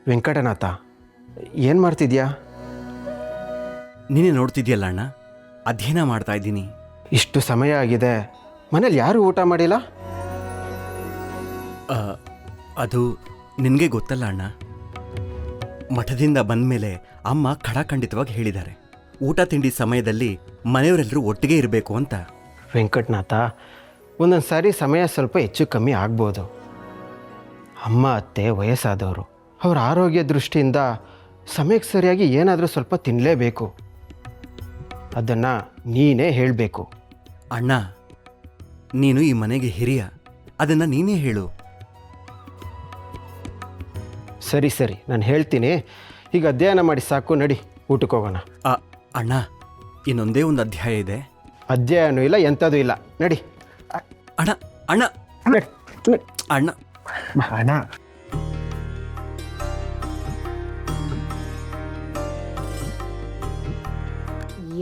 ವೆಂಕಟನಾಥ, ಏನು ಮಾಡ್ತಿದ್ಯಾ? ನೀನೇ ನೋಡ್ತಿದ್ಯಲ್ಲ ಅಣ್ಣ, ಅಧ್ಯಯನ ಮಾಡ್ತಾ ಇದ್ದೀನಿ. ಇಷ್ಟು ಸಮಯ ಆಗಿದೆ, ಮನೇಲಿ ಯಾರೂ ಊಟ ಮಾಡಿಲ್ಲ? ಅದು ನಿನಗೆ ಗೊತ್ತಲ್ಲ ಅಣ್ಣ, ಮಠದಿಂದ ಬಂದ ಮೇಲೆ ಅಮ್ಮ ಖಡಾಖಂಡಿತವಾಗಿ ಹೇಳಿದ್ದಾರೆ, ಊಟ ತಿಂಡಿ ಸಮಯದಲ್ಲಿ ಮನೆಯವರೆಲ್ಲರೂ ಒಟ್ಟಿಗೆ ಇರಬೇಕು ಅಂತ. ವೆಂಕಟನಾಥ, ಒಂದೊಂದು ಸಾರಿ ಸಮಯ ಸ್ವಲ್ಪ ಹೆಚ್ಚು ಕಮ್ಮಿ ಆಗ್ಬೋದು. ಅಮ್ಮ ಅತ್ತೆ ವಯಸ್ಸಾದವರು, ಅವರ ಆರೋಗ್ಯ ದೃಷ್ಟಿಯಿಂದ ಸಮಯಕ್ಕೆ ಸರಿಯಾಗಿ ಏನಾದರೂ ಸ್ವಲ್ಪ ತಿನ್ನಲೇಬೇಕು. ಅದನ್ನು ನೀನೇ ಹೇಳಬೇಕು. ಅಣ್ಣ, ನೀನು ಈ ಮನೆಗೆ ಹಿರಿಯ, ಅದನ್ನು ನೀನೇ ಹೇಳು. ಸರಿ ಸರಿ, ನಾನು ಹೇಳ್ತೀನಿ. ಈಗ ಅಧ್ಯಯನ ಮಾಡಿ ಸಾಕು, ನಡಿ ಊಟಕ್ಕೆ ಹೋಗೋಣ. ಅಣ್ಣ, ಇನ್ನೊಂದೇ ಒಂದು ಅಧ್ಯಾಯ ಇದೆ. ಅಧ್ಯಯನೂ ಇಲ್ಲ, ಎಂಥದ್ದು ಇಲ್ಲ, ನಡಿ. ಅಣ್ಣ ಅಣ್ಣ ಅಣ್ಣ ಅಣ್ಣ,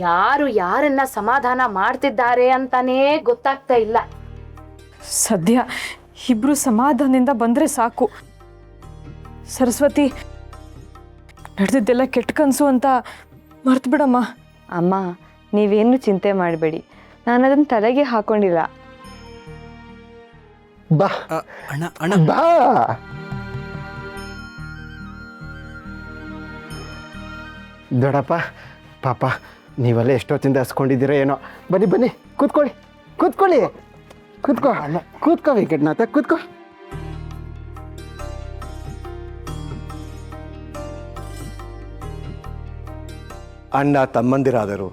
ಯಾರು ಯಾರನ್ನ ಸಮಾಧಾನ ಮಾಡ್ತಿದ್ದಾರೆ ಅಂತಾನೇ ಗೊತ್ತಾಗ್ತಾ ಇಲ್ಲ. ಸದ್ಯ ಇಬ್ರು ಸಮಾಧಾನದಿಂದ ಬಂದರೆ ಸಾಕು. ಸರಸ್ವತಿ, ನಡೆದಿದ್ದೆಲ್ಲ ಕೆಟ್ಟ ಕನಸು ಅಂತ ಮರ್ತು ಬಿಡಮ್ಮ. ಅಮ್ಮ, ನೀವೇನು ಚಿಂತೆ ಮಾಡಬೇಡಿ, ನಾನು ಅದನ್ನು ತಲೆಗೆ ಹಾಕೊಂಡಿಲ್ಲ. ಬಾ ಅಣ್ಣ ಅಣ್ಣ ಬಾ. ದೊಡ್ಡಪ್ಪ, ಪಾಪ ನೀವೆಲ್ಲ ಎಷ್ಟೊತ್ತಿಂದ ಹಸ್ಕೊಂಡಿದ್ದೀರ ಏನೋ. ಬನ್ನಿ ಬನ್ನಿ, ಕೂತ್ಕೊಳ್ಳಿ ಕೂತ್ಕೊಳ್ಳಿ. ಕೂತ್ಕೋ ಅಲ್ಲ, ಕೂತ್ಕೋ ವೆಂಕಟನಾಥ, ಕೂತ್ಕೋ. ಅಣ್ಣ ತಮ್ಮಂದಿರಾದರು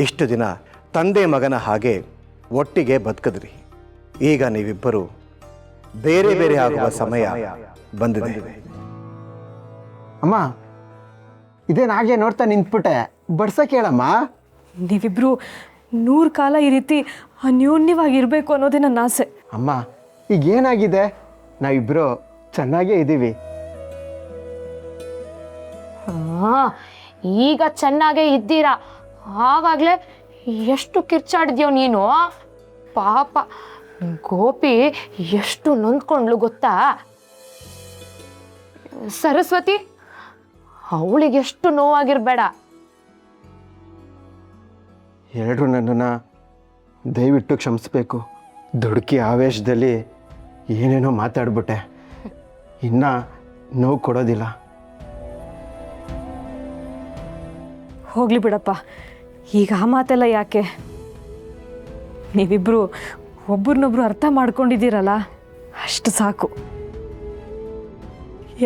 ಇಷ್ಟು ದಿನ ತಂದೆ ಮಗನ ಹಾಗೆ ಒಟ್ಟಿಗೆ ಬದುಕಿದ್ರಿ. ಈಗ ನೀವಿಬ್ಬರು ಬೇರೆ ಬೇರೆ ಆಗುವ ಸಮಯ ಬಂದಿದೆ. ಅಮ್ಮ, ಇದೇನು ಹಾಗೆ ನೋಡ್ತಾ ನಿಂತ್ಬಿಟ್ಟೆ, ಬಡ್ಸಕ್ಕೆ ಹೇಳಮ್ಮ. ನೀವಿಬ್ರು 100 ಕಾಲ ಈ ರೀತಿ ಅನ್ಯೋನ್ಯವಾಗಿರಬೇಕು ಅನ್ನೋದೇ ನನ್ನ ಆಸೆ. ಅಮ್ಮ, ಈಗೇನಾಗಿದೆ, ನಾವಿಬ್ಬರು ಚೆನ್ನಾಗೇ ಇದ್ದೀವಿ. ಈಗ ಚೆನ್ನಾಗೇ ಇದ್ದೀರಾ, ಆವಾಗಲೇ ಎಷ್ಟು ಕಿರ್ಚಾಡಿದ್ಯೋ ನೀನು. ಪಾಪ ಗೋಪಿ ಎಷ್ಟು ನೊಂದ್ಕೊಂಡ್ಲು ಗೊತ್ತಾ. ಸರಸ್ವತಿ, ಅವಳಿಗೆ ಎಷ್ಟು ನೋವಾಗಿರ್ಬೇಡ. ಎಲ್ಲರೂ ನನ್ನನ್ನು ದಯವಿಟ್ಟು ಕ್ಷಮಿಸ್ಬೇಕು. ದುಡುಕಿ ಆವೇಶದಲ್ಲಿ ಏನೇನೋ ಮಾತಾಡ್ಬಿಟ್ಟೆ. ಇನ್ನು ನೋವು ಕೊಡೋದಿಲ್ಲ. ಹೋಗ್ಲಿ ಬಿಡಪ್ಪ, ಈಗ ಆ ಮಾತೆಲ್ಲ ಯಾಕೆ. ನೀವಿಬ್ರು ಒಬ್ರನ್ನೊಬ್ರು ಅರ್ಥ ಮಾಡ್ಕೊಂಡಿದ್ದೀರಲ್ಲ, ಅಷ್ಟು ಸಾಕು.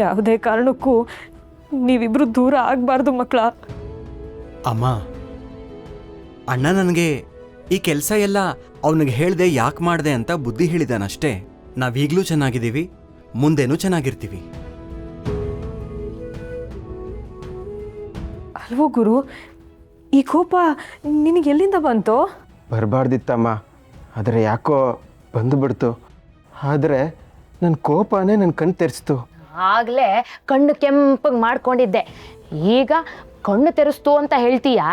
ಯಾವುದೇ ಕಾರಣಕ್ಕೂ ನೀವಿಬ್ರು ದೂರ ಆಗಬಾರ್ದು ಮಕ್ಕಳ. ಅಮ್ಮ, ಅಣ್ಣ ನನಗೆ ಈ ಕೆಲಸ ಎಲ್ಲ ಅವನಿಗೆ ಹೇಳ್ದೆ ಯಾಕೆ ಮಾಡಿದೆ ಅಂತ ಬುದ್ಧಿ ಹೇಳಿದಾನಷ್ಟೇ. ನಾವೀಗಲೂ ಚೆನ್ನಾಗಿದ್ದೀವಿ, ಮುಂದೇನೂ ಚೆನ್ನಾಗಿರ್ತೀವಿ. ಅಲ್ವೋ ಗುರು, ಈ ಕೋಪ ನಿನಗೆ ಎಲ್ಲಿಂದ ಬಂತು? ಬರಬಾರ್ದಿತ್ತಮ್ಮ, ಆದರೆ ಯಾಕೋ ಬಂದುಬಿಡ್ತು. ಆದರೆ ನನ್ನ ಕೋಪನೇ ನನ್ನ ಕಣ್ಣು ತೆರೆಸ್ತು. ಆಗ್ಲೇ ಕಣ್ಣು ಕೆಂಪಗೆ ಮಾಡ್ಕೊಂಡಿದ್ದೆ, ಈಗ ಕಣ್ಣು ತೆರೆಸ್ತು ಅಂತ ಹೇಳ್ತೀಯಾ?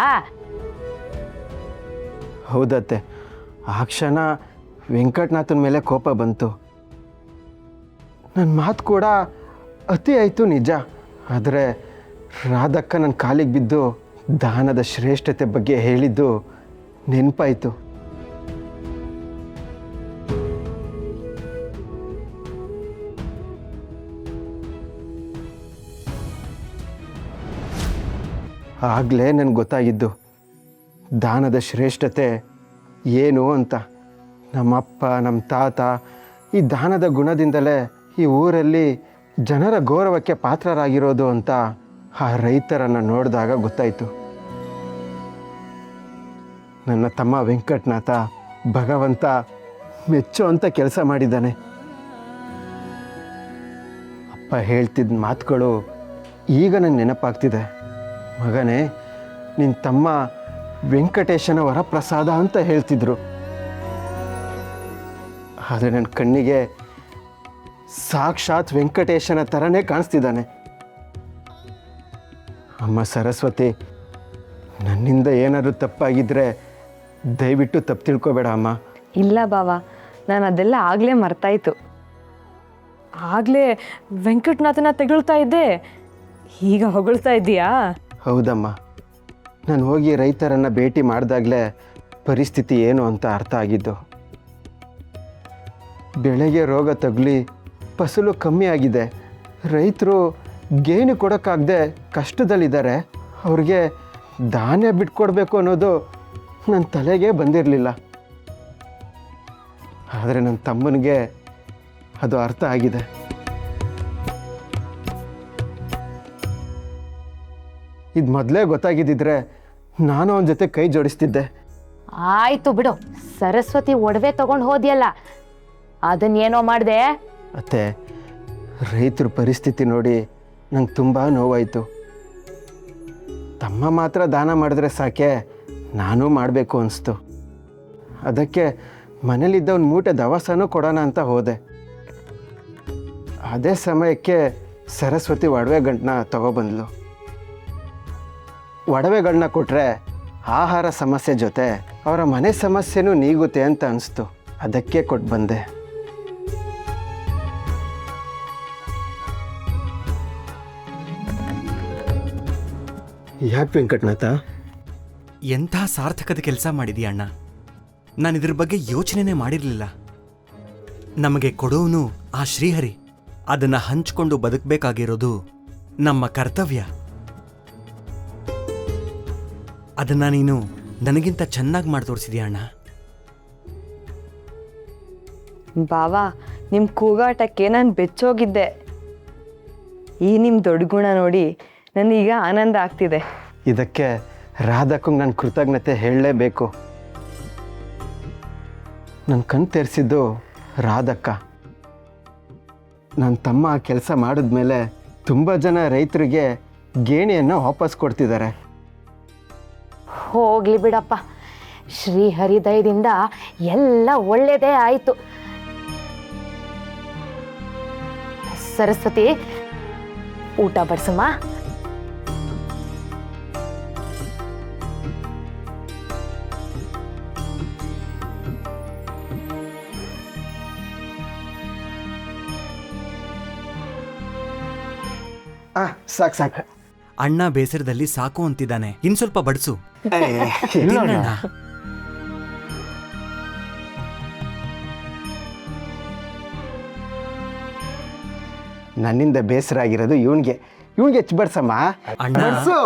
ಹೌದತ್ತೆ, ಆ ಕ್ಷಣ ವೆಂಕಟನಾಥನ ಮೇಲೆ ಕೋಪ ಬಂತು. ನನ್ನ ಮಾತು ಕೂಡ ಅತಿ ಆಯಿತು ನಿಜ. ಆದರೆ ರಾಧಕ್ಕ ನನ್ನ ಕಾಲಿಗೆ ಬಿದ್ದು ದಾನದ ಶ್ರೇಷ್ಠತೆ ಬಗ್ಗೆ ಹೇಳಿದ್ದು ನೆನಪಾಯಿತು. ಆಗಲೇ ನನಗೆ ಗೊತ್ತಾಗಿದ್ದು ದಾನದ ಶ್ರೇಷ್ಠತೆ ಏನು ಅಂತ. ನಮ್ಮಪ್ಪ, ನಮ್ಮ ತಾತ ಈ ದಾನದ ಗುಣದಿಂದಲೇ ಈ ಊರಲ್ಲಿ ಜನರ ಗೌರವಕ್ಕೆ ಪಾತ್ರರಾಗಿರೋದು ಅಂತ ಆ ರೈತರನ್ನು ನೋಡಿದಾಗ ಗೊತ್ತಾಯಿತು. ನನ್ನ ತಮ್ಮ ವೆಂಕಟನಾಥ ಭಗವಂತ ಮೆಚ್ಚೋ ಅಂತ ಕೆಲಸ ಮಾಡಿದ್ದಾನೆ. ಅಪ್ಪ ಹೇಳ್ತಿದ್ದ ಮಾತುಗಳು ಈಗ ನನಗೆ ನೆನಪಾಗ್ತಿದೆ. ಮಗನೇ, ನಿನ್ನ ತಮ್ಮ ವೆಂಕಟೇಶನ ವರಪ್ರಸಾದ ಅಂತ ಹೇಳ್ತಿದ್ರು. ಆದರೆ ನನ್ನ ಕಣ್ಣಿಗೆ ಸಾಕ್ಷಾತ್ ವೆಂಕಟೇಶನ ಥರನೇ ಕಾಣಿಸ್ತಿದ್ದಾನೆ. ಅಮ್ಮ ಸರಸ್ವತಿ, ನನ್ನಿಂದ ಏನಾದರೂ ತಪ್ಪಾಗಿದ್ದರೆ ದಯವಿಟ್ಟು ತಪ್ಪು ತಿಳ್ಕೊಬೇಡ ಅಮ್ಮ. ಇಲ್ಲ ಬಾವ, ನಾನು ಅದೆಲ್ಲ ಆಗಲೇ ಮರ್ತಾಯಿತು. ಆಗಲೇ ವೆಂಕಟನಾಥನ ತೆಗಳ್ತಾ ಇದ್ದೆ, ಈಗ ಹೊಗಳ್ತಾ ಇದ್ದೀಯಾ? ಹೌದಮ್ಮ, ನಾನು ಹೋಗಿ ರೈತರನ್ನು ಭೇಟಿ ಮಾಡಿದಾಗಲೇ ಪರಿಸ್ಥಿತಿ ಏನು ಅಂತ ಅರ್ಥ ಆಗಿದ್ದು. ಬೆಳೆಗೆ ರೋಗ ತಗುಲಿ ಫಸಲು ಕಮ್ಮಿ ಆಗಿದೆ. ರೈತರು ಗೇಣು ಕೊಡೋಕ್ಕಾಗದೆ ಕಷ್ಟದಲ್ಲಿದ್ದಾರೆ. ಅವ್ರಿಗೆ ಧಾನ್ಯ ಬಿಟ್ಕೊಡ್ಬೇಕು ಅನ್ನೋದು ನನ್ನ ತಲೆಗೆ ಬಂದಿರಲಿಲ್ಲ. ಆದರೆ ನನ್ನ ತಮ್ಮನಿಗೆ ಅದು ಅರ್ಥ ಆಗಿದೆ. ಇದು ಮೊದಲೇ ಗೊತ್ತಾಗಿದ್ದಿದ್ರೆ ನಾನು ಅವನ ಜೊತೆ ಕೈ ಜೋಡಿಸ್ತಿದ್ದೆ. ಆಯ್ತು ಬಿಡು, ಸರಸ್ವತಿ ಒಡವೆ ತಗೊಂಡು ಹೋದ್ಯಲ್ಲ, ಅದನ್ನೇನೋ ಮಾಡಿದೆ. ಅತ್ತೆ, ರೈತರ ಪರಿಸ್ಥಿತಿ ನೋಡಿ ನಂಗೆ ತುಂಬ ನೋವಾಯಿತು. ತಮ್ಮ ಮಾತ್ರ ದಾನ ಮಾಡಿದ್ರೆ ಸಾಕೆ, ನಾನೂ ಮಾಡಬೇಕು ಅನಿಸ್ತು. ಅದಕ್ಕೆ ಮನೇಲಿದ್ದ ಒಂದು ಮೂಟೆ ದವಸನೂ ಕೊಡೋಣ ಅಂತ ಹೋದೆ. ಅದೇ ಸಮಯಕ್ಕೆ ಸರಸ್ವತಿ ಒಡವೆ ಗಂಟನ್ನ ತಗೊಬಂದ್ಲು. ಒಡವೆಗಳನ್ನ ಕೊಟ್ಟರೆ ಆಹಾರ ಸಮಸ್ಯೆ ಜೊತೆ ಅವರ ಮನೆ ಸಮಸ್ಯೆನೂ ನೀಗುತ್ತೆ ಅಂತ ಅನಿಸ್ತು. ಅದಕ್ಕೆ ಕೊಟ್ಟು ಬಂದೆ. ಯಾಕೆ ವೆಂಕಟನಾಥ? ಎಂಥ ಸಾರ್ಥಕದ ಕೆಲಸ ಮಾಡಿದೀಯ ಅಣ್ಣ. ನಾನು ಇದ್ರ ಬಗ್ಗೆ ಯೋಚನೆನೇ ಮಾಡಿರಲಿಲ್ಲ. ನಮಗೆ ಕೊಡೋನು ಆ ಶ್ರೀಹರಿ. ಅದನ್ನು ಹಂಚಿಕೊಂಡು ಬದುಕಬೇಕಾಗಿರೋದು ನಮ್ಮ ಕರ್ತವ್ಯ. ಅದನ್ನು ನೀನು ನನಗಿಂತ ಚೆನ್ನಾಗಿ ಮಾಡಿ ತೋರಿಸಿದೀಯ ಅಣ್ಣ. ಬಾವಾ, ನಿಮ್ಮ ಕೂಗಾಟಕ್ಕೆ ನಾನು ಬೆಚ್ಚೋಗಿದ್ದೆ. ಈ ನಿಮ್ಮ ದೊಡ್ಡ ಗುಣ ನೋಡಿ ನನಗೀಗ ಆನಂದ ಆಗ್ತಿದೆ. ಇದಕ್ಕೆ ರಾಧಕ್ಕೂ ನಾನು ಕೃತಜ್ಞತೆ ಹೇಳಲೇಬೇಕು. ನನ್ನ ಕಣ್ ತೆರೆಸಿದ್ದು ರಾಧಕ್ಕ. ನನ್ನ ತಮ್ಮ ಆ ಕೆಲಸ ಮಾಡಿದ್ಮೇಲೆ ತುಂಬ ಜನ ರೈತರಿಗೆ ಗೇಣಿಯನ್ನು ವಾಪಸ್ ಕೊಡ್ತಿದ್ದಾರೆ. ಹೋಗ್ಲಿ ಬಿಡಪ್ಪ, ಶ್ರೀಹರಿ ದಯದಿಂದ ಎಲ್ಲ ಒಳ್ಳೇದೇ ಆಯಿತು. ಸರಸ್ವತಿ, ಊಟ ಬಡಿಸಮ್ಮ. ಸಾಕು ಸಾಕು. ಅಣ್ಣ ಬೇಸರದಲ್ಲಿ ಸಾಕು ಅಂತಿದ್ದಾನೆ. ಇನ್ ಸ್ವಲ್ಪ ಬಡಿಸು. ಇಲ್ಲಣ್ಣ. ನನ್ನಿಂದ ಬೇಸರ ಆಗಿರೋದು ಇವನಿಗೆ ಹೆಚ್ಚು ಬಡ್ಸಮ್ಮ. ಅಣ್ಣ. ಬಡ್ಸು.